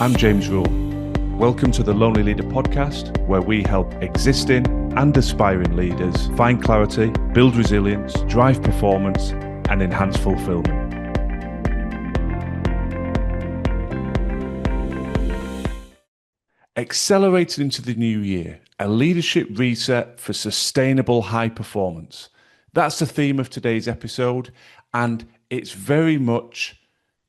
I'm James Rule. Welcome to the Lonely Leader podcast, where we help existing and aspiring leaders find clarity, build resilience, drive performance, and enhance fulfillment. Accelerated into the new year, a leadership reset for sustainable high performance. That's the theme of today's episode, and it's very much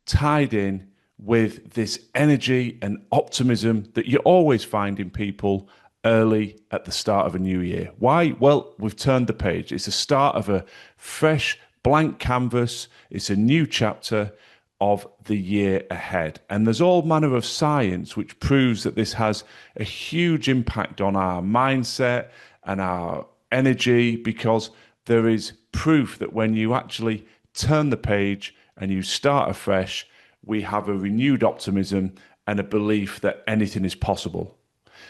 tied in with this energy and optimism that you always find in people early at the start of a new year. Why? Well, we've turned the page. It's the start of a fresh blank canvas. It's a new chapter of the year ahead. And there's all manner of science which proves that this has a huge impact on our mindset and our energy, because there is proof that when you actually turn the page and you start afresh, we have a renewed optimism and a belief that anything is possible.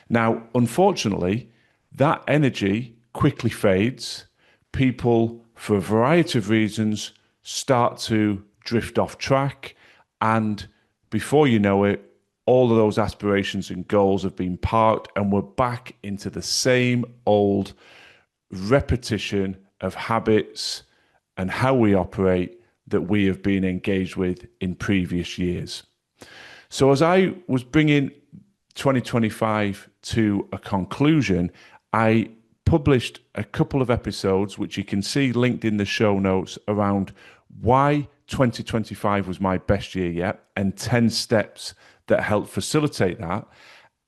Now, unfortunately, that energy quickly fades. People, for a variety of reasons, start to drift off track. And before you know it, all of those aspirations and goals have been parked, and we're back into the same old repetition of habits and how we operate that we have been engaged with in previous years. So as I was bringing 2025 to a conclusion, I published a couple of episodes, which you can see linked in the show notes, around why 2025 was my best year yet and 10 steps that helped facilitate that.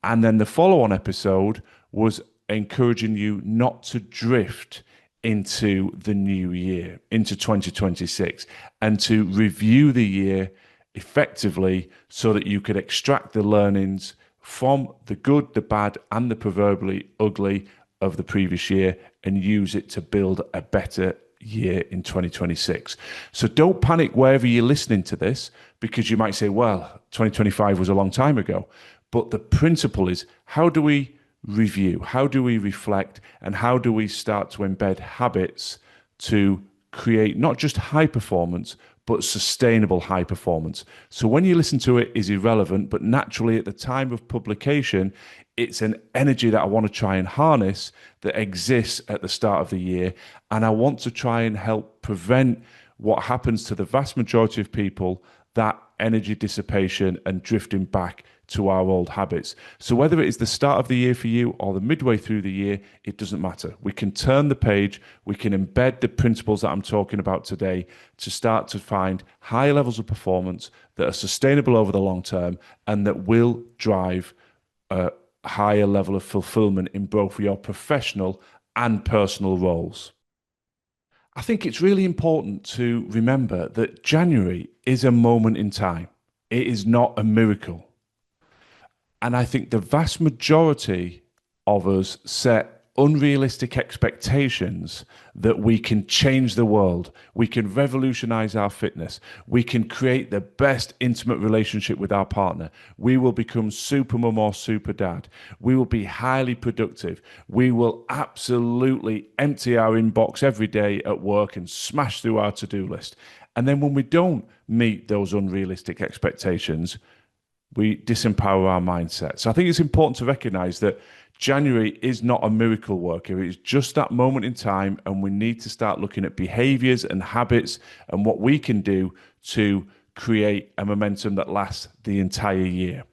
And then the follow-on episode was encouraging you not to drift into the new year, into 2026, and to review the year effectively so that you could extract the learnings from the good, the bad, and the proverbially ugly of the previous year and use it to build a better year in 2026. So don't panic wherever you're listening to this, because you might say, well, 2025 was a long time ago. But the principle is, how do we review? How do we reflect? And how do we start to embed habits to create not just high performance, but sustainable high performance? So when you listen to it is irrelevant, but naturally at the time of publication, it's an energy that I want to try and harness that exists at the start of the year. And I want to try and help prevent what happens to the vast majority of people, that energy dissipation and drifting back to our old habits. So whether it is the start of the year for you or the midway through the year, it doesn't matter. We can turn the page, we can embed the principles that I'm talking about today to start to find higher levels of performance that are sustainable over the long term and that will drive a higher level of fulfillment in both your professional and personal roles. I think it's really important to remember that January is a moment in time. It is not a miracle. And I think the vast majority of us set unrealistic expectations that we can change the world, we can revolutionize our fitness, we can create the best intimate relationship with our partner, we will become super mum or super dad, we will be highly productive, we will absolutely empty our inbox every day at work and smash through our to-do list. And then when we don't meet those unrealistic expectations, we disempower our mindset. So I think it's important to recognize that January is not a miracle worker. It's just that moment in time, and we need to start looking at behaviors and habits and what we can do to create a momentum that lasts the entire year.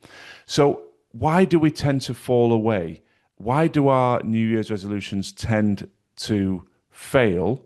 So why do we tend to fall away? Why do our New Year's resolutions tend to fail?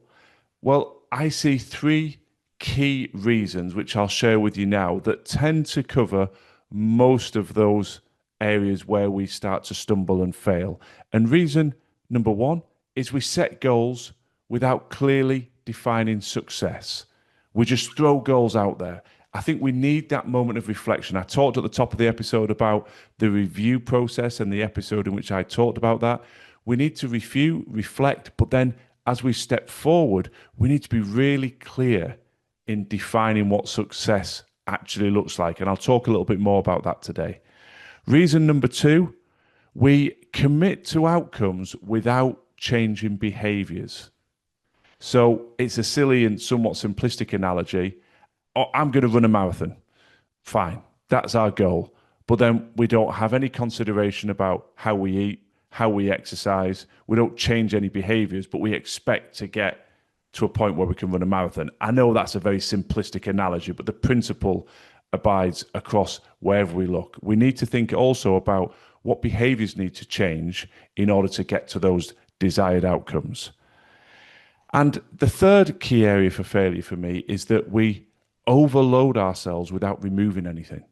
Well, I see three key reasons, which I'll share with you now, that tend to cover most of those areas where we start to stumble and fail. And reason number one is we set goals without clearly defining success. We just throw goals out there. I think we need that moment of reflection. I talked at the top of the episode about the review process and the episode in which I talked about that. We need to review, reflect, but then as we step forward, we need to be really clear in defining what success actually looks like. And I'll talk a little bit more about that today. Reason number two, we commit to outcomes without changing behaviors. So it's a silly and somewhat simplistic analogy. Oh, I'm going to run a marathon. Fine. That's our goal. but then we don't have any consideration about how we eat, how we exercise. We don't change any behaviors, but we expect to get to a point where we can run a marathon. I know that's a very simplistic analogy, but the principle abides across wherever we look. We need to think also about what behaviors need to change in order to get to those desired outcomes. And the third key area for failure for me is that we overload ourselves without removing anything.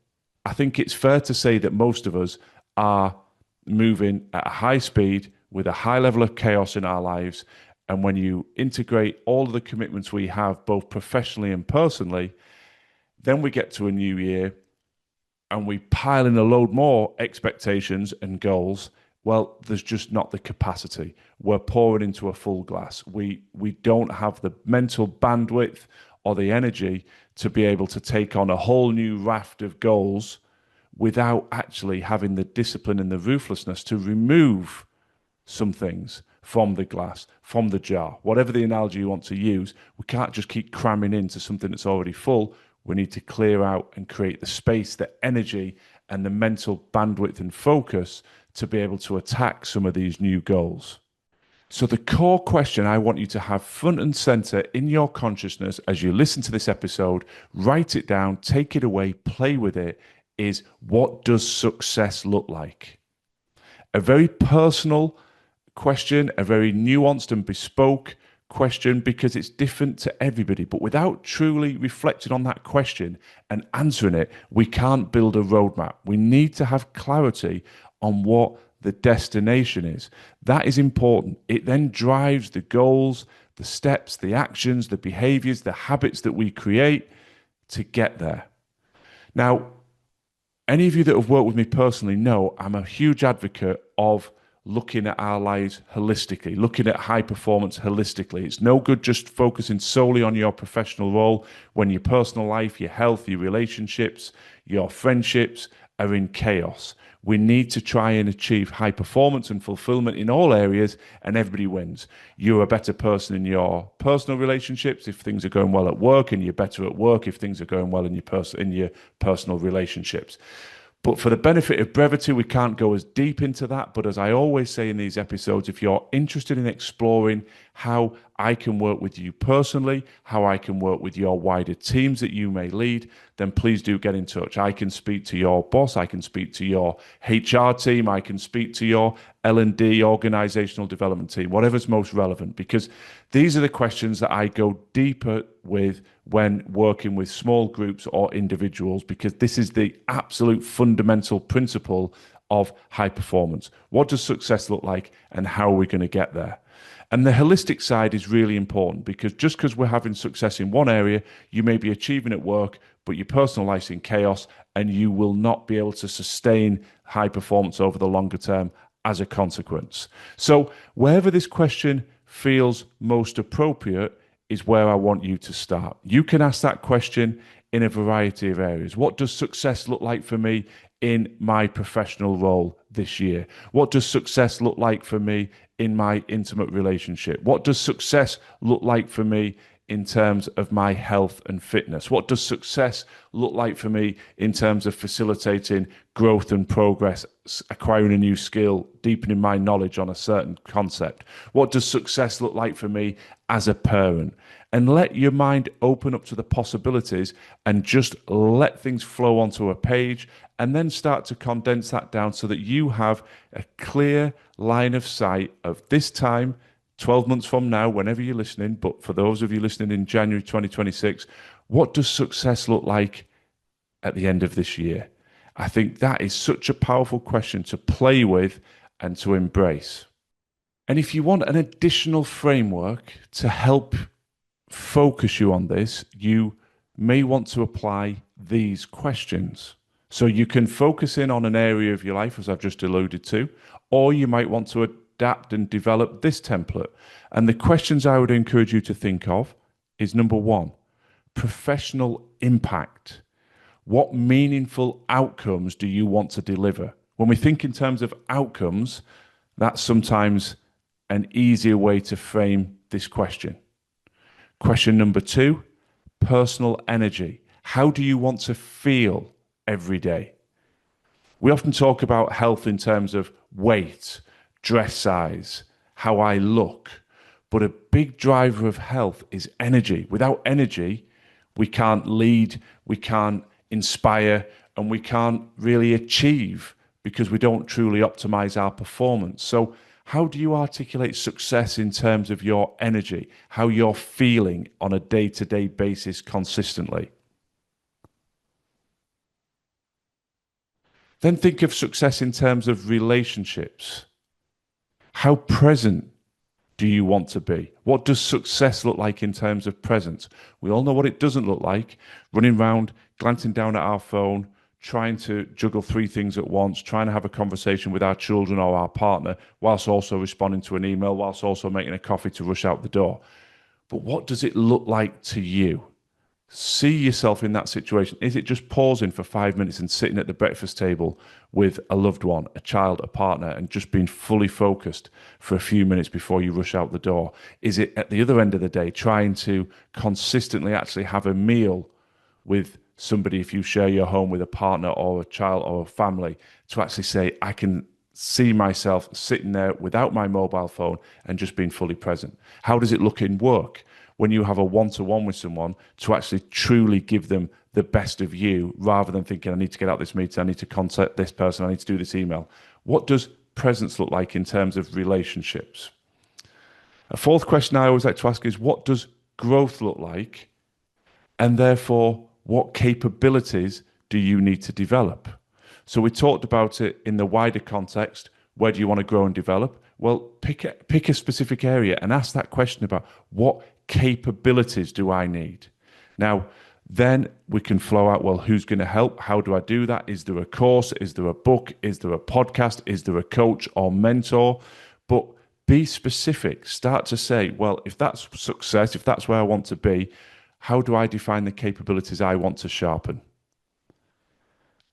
I think it's fair to say that most of us are moving at a high speed with a high level of chaos in our lives. And when you integrate all of the commitments we have, both professionally and personally, then we get to a new year and we pile in a load more expectations and goals. Well, there's just not the capacity. We're pouring into a full glass. We don't have the mental bandwidth or the energy to be able to take on a whole new raft of goals without actually having the discipline and the ruthlessness to remove some things from the glass, from the jar, whatever the analogy you want to use. We can't just keep cramming into something that's already full. We need to clear out and create the space, the energy, and the mental bandwidth and focus to be able to attack some of these new goals. So the core question I want you to have front and center in your consciousness as you listen to this episode, write it down, take it away, play with it, is what does success look like? A very personal question, a very nuanced and bespoke question, because it's different to everybody. But without truly reflecting on that question and answering it, we can't build a roadmap. We need to have clarity on what the destination is. That is important. It then drives the goals, the steps, the actions, the behaviors, the habits that we create to get there. Now, any of you that have worked with me personally know I'm a huge advocate of looking at our lives holistically, looking at high performance holistically. It's no good just focusing solely on your professional role when your personal life, your health, your relationships, your friendships are in chaos. We need to try and achieve high performance and fulfillment in all areas, and everybody wins. You're a better person in your personal relationships if things are going well at work, and you're better at work if things are going well in your personal relationships. But for the benefit of brevity, we can't go as deep into that. But as I always say in these episodes, if you're interested in exploring how I can work with you personally, how I can work with your wider teams that you may lead, then please do get in touch. I can speak to your boss, I can speak to your HR team, I can speak to your L&D organizational development team, whatever's most relevant, because these are the questions that I go deeper with when working with small groups or individuals, because this is the absolute fundamental principle of high performance. What does success look like, and how are we going to get there? And the holistic side is really important, because just because we're having success in one area, you may be achieving at work, but your personal life's in chaos, and you will not be able to sustain high performance over the longer term as a consequence. So wherever this question feels most appropriate is where I want you to start. You can ask that question in a variety of areas. What does success look like for me in my professional role this year? What does success look like for me in my intimate relationship? What does success look like for me in terms of my health and fitness? What does success look like for me in terms of facilitating growth and progress, acquiring a new skill, deepening my knowledge on a certain concept? What does success look like for me as a parent? And let your mind open up to the possibilities and just let things flow onto a page, and then start to condense that down so that you have a clear line of sight of this time 12 months from now, whenever you're listening, but for those of you listening in January 2026, what does success look like at the end of this year? I think that is such a powerful question to play with and to embrace. And if you want an additional framework to help focus you on this, you may want to apply these questions. So you can focus in on an area of your life, as I've just alluded to, or you might want to adapt and develop this template. And the questions I would encourage you to think of is, number one, professional impact. What meaningful outcomes do you want to deliver? When we think in terms of outcomes, that's sometimes an easier way to frame this question. Question number two, personal energy. How do you want to feel every day? We often talk about health in terms of weight, dress size, how I look. But a big driver of health is energy. Without energy, we can't lead, we can't inspire, and we can't really achieve because we don't truly optimize our performance. So, how do you articulate success in terms of your energy, how you're feeling on a day to day basis consistently? Then think of success in terms of relationships. How present do you want to be? What does success look like in terms of presence? We all know what it doesn't look like: running around, glancing down at our phone, trying to juggle three things at once, trying to have a conversation with our children or our partner, whilst also responding to an email, whilst also making a coffee to rush out the door. But what does it look like to you? See yourself in that situation. Is it just pausing for 5 minutes and sitting at the breakfast table with a loved one, a child, a partner, and just being fully focused for a few minutes before you rush out the door? Is it at the other end of the day trying to consistently actually have a meal with somebody, if you share your home with a partner or a child or a family, to actually say, I can see myself sitting there without my mobile phone and just being fully present? How does it look in work when you have a one-to-one with someone, to actually truly give them the best of you rather than thinking, I need to get out this meeting, I need to contact this person, I need to do this email? What does presence look like in terms of relationships? A fourth question I always like to ask is, what does growth look like? And therefore, what capabilities do you need to develop? So we talked about it in the wider context. Where do you want to grow and develop? Well, pick a specific area and ask that question about, what capabilities do I need? Now, then we can flow out, well, who's going to help? How do I do that? Is there a course? Is there a book? Is there a podcast? Is there a coach or mentor? But be specific. Start to say, well, if that's success, if that's where I want to be, how do I define the capabilities I want to sharpen?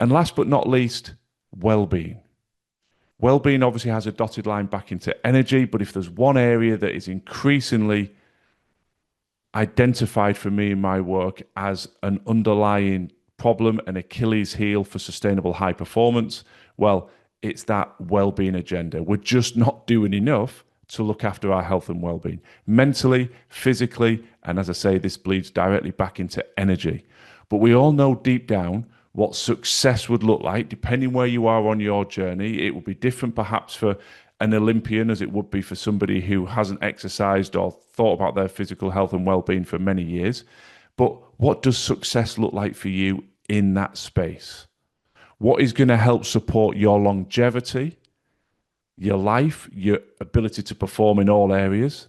And last but not least, well-being. Well-being obviously has a dotted line back into energy, but if there's one area that is increasingly identified for me in my work as an underlying problem, an Achilles heel for sustainable high performance, well, it's that well-being agenda. We're just not doing enough to look after our health and well-being, mentally, physically, and as I say, this bleeds directly back into energy. But we all know deep down what success would look like, depending where you are on your journey. It will be different perhaps for an Olympian as it would be for somebody who hasn't exercised or thought about their physical health and well-being for many years. But what does success look like for you in that space? What is going to help support your longevity, your life, your ability to perform in all areas?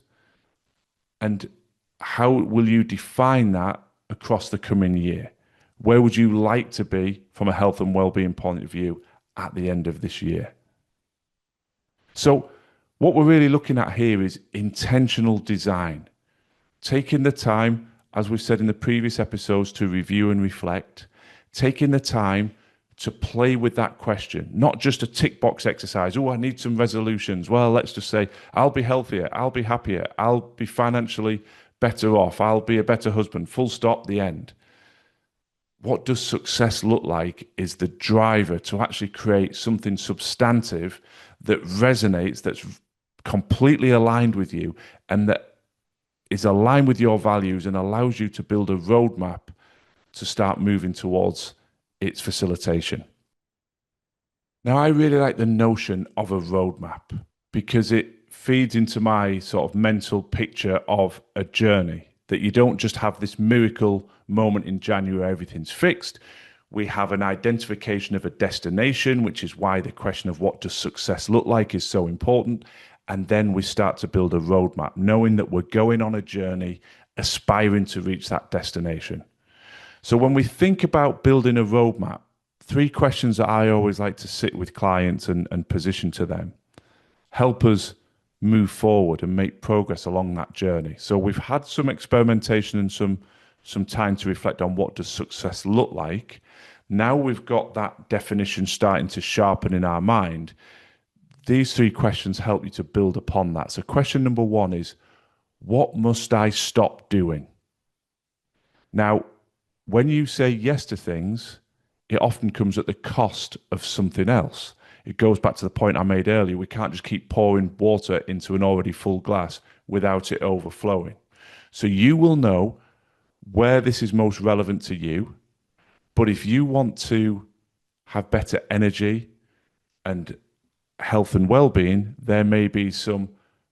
And how will you define that across the coming year? Where would you like to be from a health and well-being point of view at the end of this year? So what we're really looking at here is intentional design. Taking the time, as we've said in the previous episodes, to review and reflect. Taking the time to play with that question, not just a tick box exercise. Oh, I need some resolutions. Well, let's just say, I'll be healthier, I'll be happier, I'll be financially better off, I'll be a better husband, full stop, the end. What does success look like is the driver to actually create something substantive that resonates, that's completely aligned with you, and that is aligned with your values and allows you to build a roadmap to start moving towards its facilitation. Now, I really like the notion of a roadmap because it feeds into my sort of mental picture of a journey, that you don't just have this miracle moment in January, everything's fixed. We have an identification of a destination, which is why the question of what does success look like is so important. And then we start to build a roadmap, knowing that we're going on a journey, aspiring to reach that destination. So when we think about building a roadmap, 3 questions that I always like to sit with clients and position to them help us move forward and make progress along that journey. So we've had some experimentation and some time to reflect on what does success look like. Now we've got that definition starting to sharpen in our mind. These 3 questions help you to build upon that. So question number 1 is, what must I stop doing? Now, when you say yes to things, it often comes at the cost of something else. It goes back to the point I made earlier. We can't just keep pouring water into an already full glass without it overflowing. So you will know where this is most relevant to you. But if you want to have better energy and health and well-being, there may be some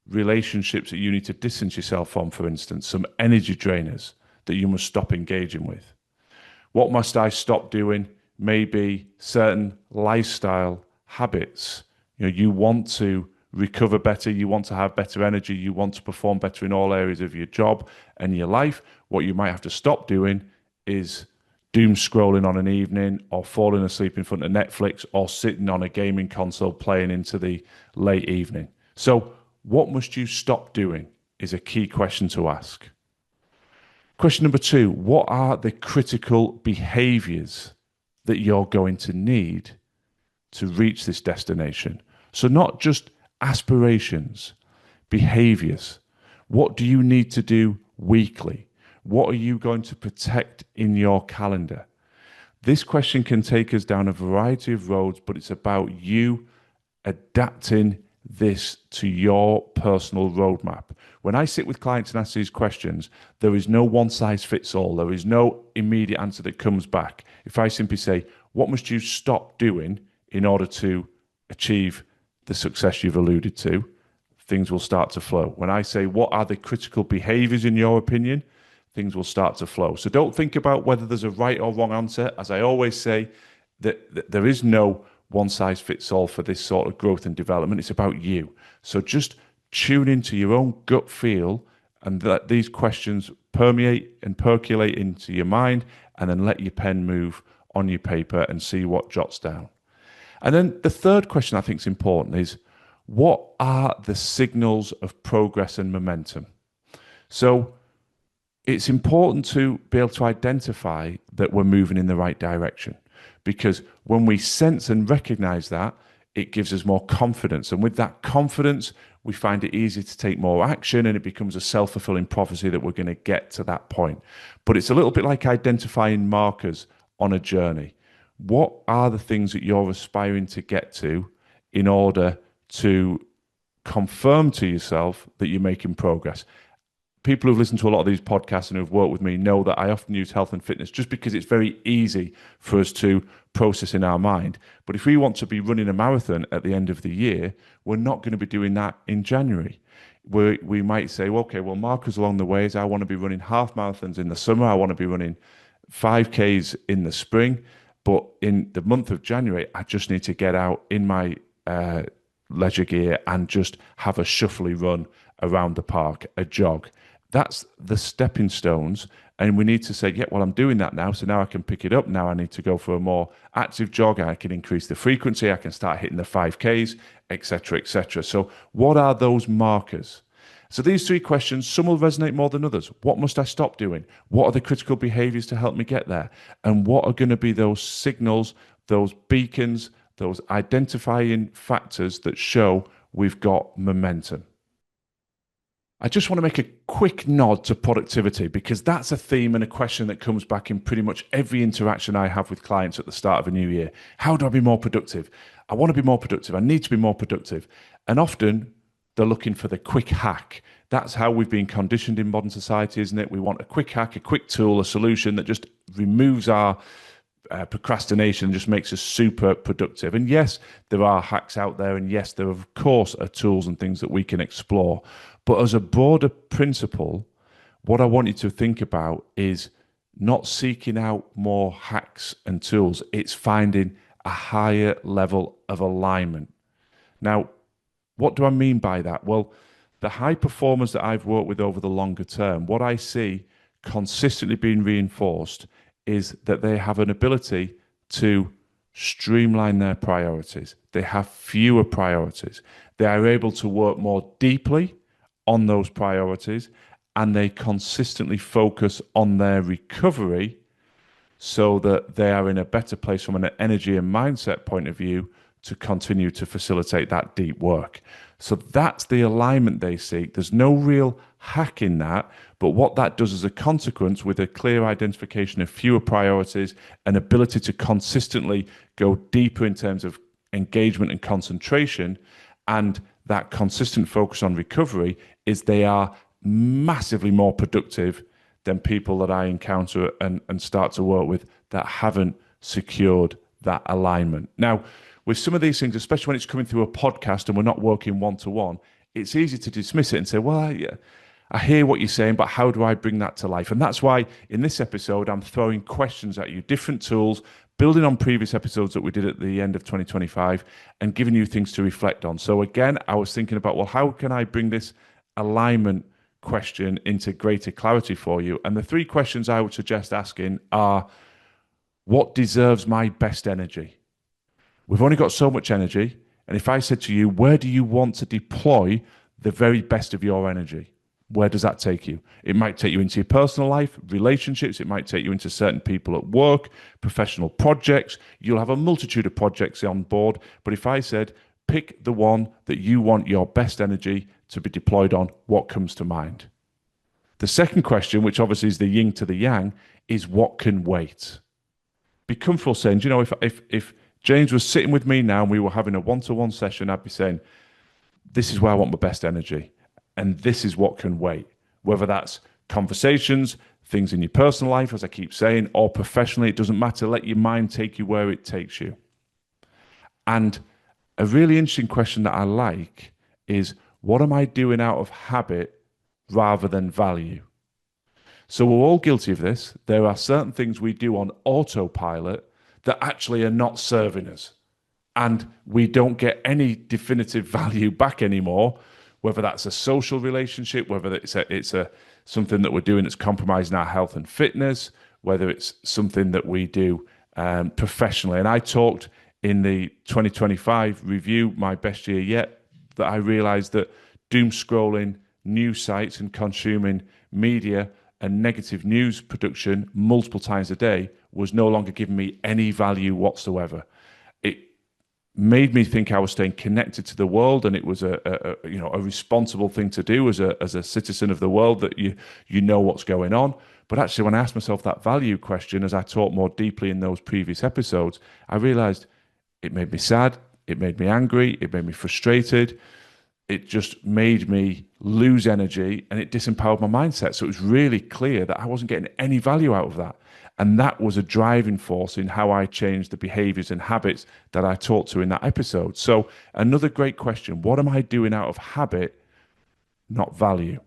relationships that you need to distance yourself from, for instance, some energy drainers that you must stop engaging with. What must I stop doing? Maybe certain lifestyle habits. You want to recover better, you want to have better energy, you want to perform better in all areas of your job and your life. What you might have to stop doing is doom scrolling on an evening, or falling asleep in front of Netflix, or sitting on a gaming console playing into the late evening. So what must you stop doing is a key question to ask. Question number 2, what are the critical behaviors that you're going to need to reach this destination? So not just aspirations, behaviors. What do you need to do weekly? What are you going to protect in your calendar? This question can take us down a variety of roads, but it's about you adapting this to your personal roadmap. When I sit with clients and ask these questions, there is no one size fits all. There is no immediate answer that comes back. If I simply say, what must you stop doing in order to achieve the success you've alluded to, things will start to flow. When I say, what are the critical behaviors in your opinion, things will start to flow. So don't think about whether there's a right or wrong answer. As I always say, that there is no one size fits all for this sort of growth and development. It's about you. So just tune into your own gut feel and let these questions permeate and percolate into your mind, and then let your pen move on your paper and see what jots down. And then the third question I think is important is, what are the signals of progress and momentum? So it's important to be able to identify that we're moving in the right direction, because when we sense and recognize that, it gives us more confidence. And with that confidence, we find it easier to take more action, and it becomes a self-fulfilling prophecy that we're going to get to that point. But it's a little bit like identifying markers on a journey. What are the things that you're aspiring to get to in order to confirm to yourself that you're making progress? People who've listened to a lot of these podcasts and who've worked with me know that I often use health and fitness just because it's very easy for us to process in our mind. But if we want to be running a marathon at the end of the year, we're not going to be doing that in January. We might say, well, okay, well, markers along the way is I want to be running half marathons in the summer. I want to be running 5Ks in the spring. But in the month of January, I just need to get out in my leisure gear and just have a shuffly run around the park, a jog. That's the stepping stones. And we need to say, yeah, well, I'm doing that now. So now I can pick it up. Now I need to go for a more active jog. I can increase the frequency. I can start hitting the 5Ks, etc., etc. So what are those markers? So these 3 questions, some will resonate more than others. What must I stop doing? What are the critical behaviors to help me get there? And what are going to be those signals, those beacons, those identifying factors that show we've got momentum? I just want to make a quick nod to productivity, because that's a theme and a question that comes back in pretty much every interaction I have with clients at the start of a new year. How do I be more productive? I want to be more productive. I need to be more productive. And often they're looking for the quick hack. That's how we've been conditioned in modern society, isn't it? We want a quick hack, a quick tool, a solution that just removes our procrastination and just makes us super productive. And yes, there are hacks out there. And yes, there of course are tools and things that we can explore. But as a broader principle, what I want you to think about is not seeking out more hacks and tools. It's finding a higher level of alignment. Now, what do I mean by that? Well, the high performers that I've worked with over the longer term, what I see consistently being reinforced is that they have an ability to streamline their priorities. They have fewer priorities. They are able to work more deeply on those priorities, and they consistently focus on their recovery so that they are in a better place from an energy and mindset point of view to continue to facilitate that deep work. So that's the alignment they seek. There's no real hack in that, but what that does as a consequence, with a clear identification of fewer priorities and ability to consistently go deeper in terms of engagement and concentration, and that consistent focus on recovery, is they are massively more productive than people that I encounter and start to work with that haven't secured that alignment. Now, with some of these things, especially when it's coming through a podcast and we're not working one-to-one, it's easy to dismiss it and say, well, I hear what you're saying, but how do I bring that to life? And that's why in this episode, I'm throwing questions at you, different tools, building on previous episodes that we did at the end of 2025 and giving you things to reflect on. So again, I was thinking about, well, how can I bring this alignment question into greater clarity for you? And the three questions I would suggest asking are, what deserves my best energy? We've only got so much energy. And if I said to you, where do you want to deploy the very best of your energy? Where does that take you? It might take you into your personal life, relationships. It might take you into certain people at work, professional projects. You'll have a multitude of projects on board. But if I said, pick the one that you want your best energy to be deployed on, what comes to mind? The second question, which obviously is the yin to the yang, is what can wait? Be comfortable saying, you know, if James was sitting with me now and we were having a one-to-one session, I'd be saying, this is where I want my best energy. And this is what can wait. Whether that's conversations, things in your personal life, as I keep saying, or professionally, it doesn't matter. Let your mind take you where it takes you. And a really interesting question that I like is, what am I doing out of habit rather than value? So we're all guilty of this. There are certain things we do on autopilot that actually are not serving us. And we don't get any definitive value back anymore, whether that's a social relationship, whether it's something that we're doing that's compromising our health and fitness, whether it's something that we do professionally. And I talked in the 2025 review, my best year yet, that I realized that doom scrolling news sites and consuming media and negative news production multiple times a day was no longer giving me any value whatsoever. It made me think I was staying connected to the world, and it was a responsible thing to do as a citizen of the world, that you know what's going on. But actually, when I asked myself that value question, as I talked more deeply in those previous episodes, I realized it made me sad, it made me angry, it made me frustrated. It just made me lose energy, and it disempowered my mindset. So it was really clear that I wasn't getting any value out of that. And that was a driving force in how I changed the behaviors and habits that I talked to in that episode. So another great question: what am I doing out of habit, not value?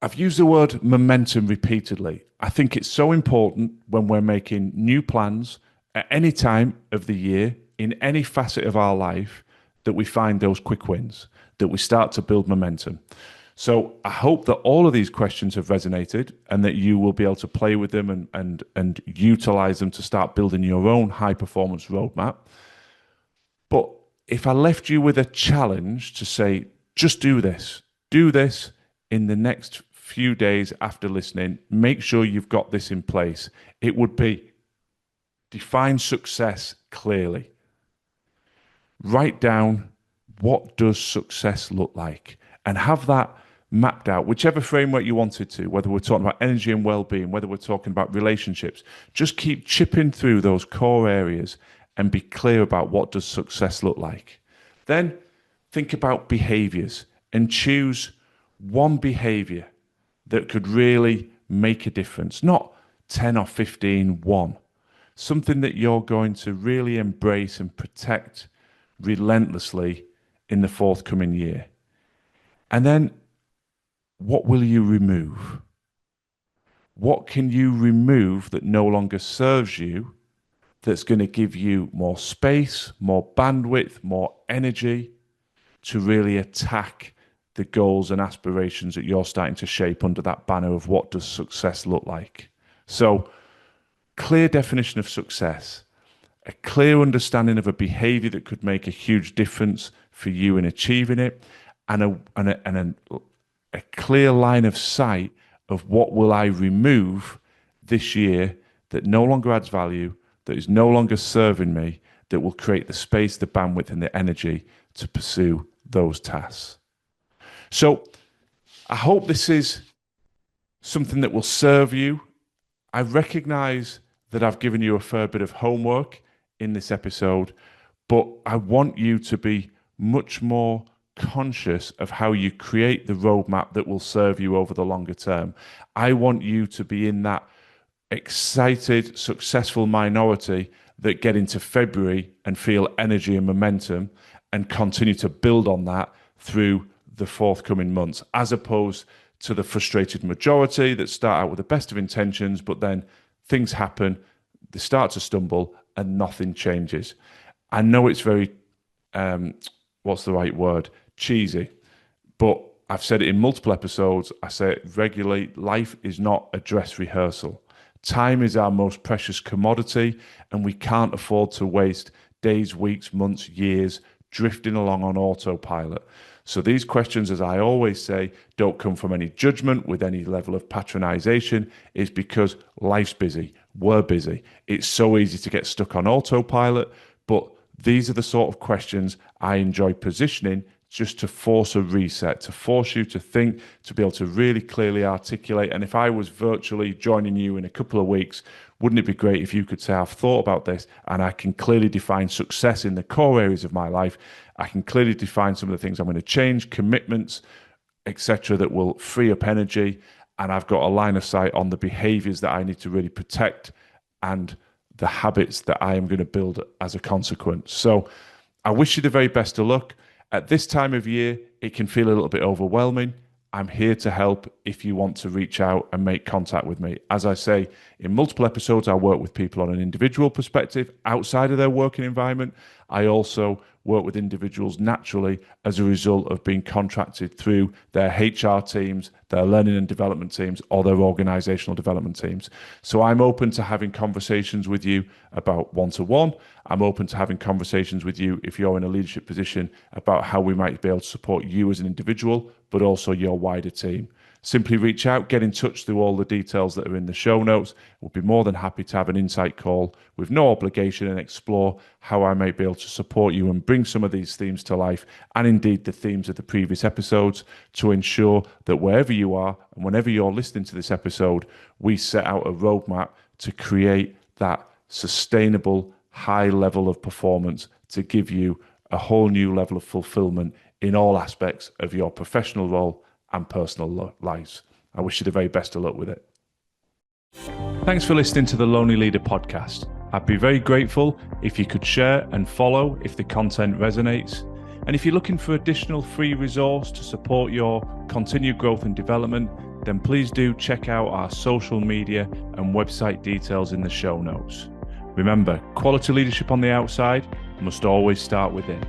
I've used the word momentum repeatedly. I think it's so important when we're making new plans at any time of the year, in any facet of our life, that we find those quick wins, that we start to build momentum. So I hope that all of these questions have resonated and that you will be able to play with them and utilize them to start building your own high performance roadmap. But if I left you with a challenge to say, just do this in the next few days after listening, make sure you've got this in place. It would be, define success clearly. Write down, what does success look like? And have that mapped out, whichever framework you wanted to, whether we're talking about energy and well-being, whether we're talking about relationships. Just keep chipping through those core areas and be clear about what does success look like. Then think about behaviors and choose one behavior that could really make a difference. Not 10 or 15, one. Something that you're going to really embrace and protect relentlessly in the forthcoming year. And then, what will you remove? What can you remove that no longer serves you, that's going to give you more space, more bandwidth, more energy to really attack the goals and aspirations that you're starting to shape under that banner of what does success look like? So, clear definition of success, a clear understanding of a behavior that could make a huge difference for you in achieving it, and a clear line of sight of what will I remove this year that no longer adds value, that is no longer serving me, that will create the space, the bandwidth, and the energy to pursue those tasks. So I hope this is something that will serve you. I recognize that I've given you a fair bit of homework in this episode, but I want you to be much more conscious of how you create the roadmap that will serve you over the longer term. I want you to be in that excited, successful minority that get into February and feel energy and momentum and continue to build on that through the forthcoming months, as opposed to the frustrated majority that start out with the best of intentions, but then things happen, they start to stumble and nothing changes. I know it's very, what's the right word? Cheesy, but I've said it in multiple episodes. I say it regularly. Life is not a dress rehearsal. Time is our most precious commodity, and we can't afford to waste days, weeks, months, years drifting along on autopilot. So these questions, as I always say, don't come from any judgment with any level of patronization. It's because life's busy. We're busy. It's so easy to get stuck on autopilot, but these are the sort of questions I enjoy positioning just to force a reset, to force you to think, to be able to really clearly articulate. And if I was virtually joining you in a couple of weeks, wouldn't it be great if you could say, I've thought about this and I can clearly define success in the core areas of my life. I can clearly define some of the things I'm going to change, commitments, etc., that will free up energy. And I've got a line of sight on the behaviors that I need to really protect and the habits that I am going to build as a consequence. So I wish you the very best of luck. At this time of year, it can feel a little bit overwhelming. I'm here to help if you want to reach out and make contact with me. As I say, in multiple episodes, I work with people on an individual perspective outside of their working environment. I also work with individuals naturally as a result of being contracted through their HR teams, their learning and development teams, or their organizational development teams. So I'm open to having conversations with you about one-to-one. I'm open to having conversations with you if you're in a leadership position about how we might be able to support you as an individual, but also your wider team. Simply reach out, get in touch through all the details that are in the show notes. We'll be more than happy to have an insight call with no obligation and explore how I may be able to support you and bring some of these themes to life, and indeed the themes of the previous episodes, to ensure that wherever you are and whenever you're listening to this episode, we set out a roadmap to create that sustainable high level of performance to give you a whole new level of fulfillment in all aspects of your professional role and personal lives. I wish you the very best of luck with it. Thanks for listening to the Lonely Leader podcast. I'd be very grateful if you could share and follow if the content resonates. And if you're looking for additional free resource to support your continued growth and development, then please do check out our social media and website details in the show notes. Remember, quality leadership on the outside must always start within.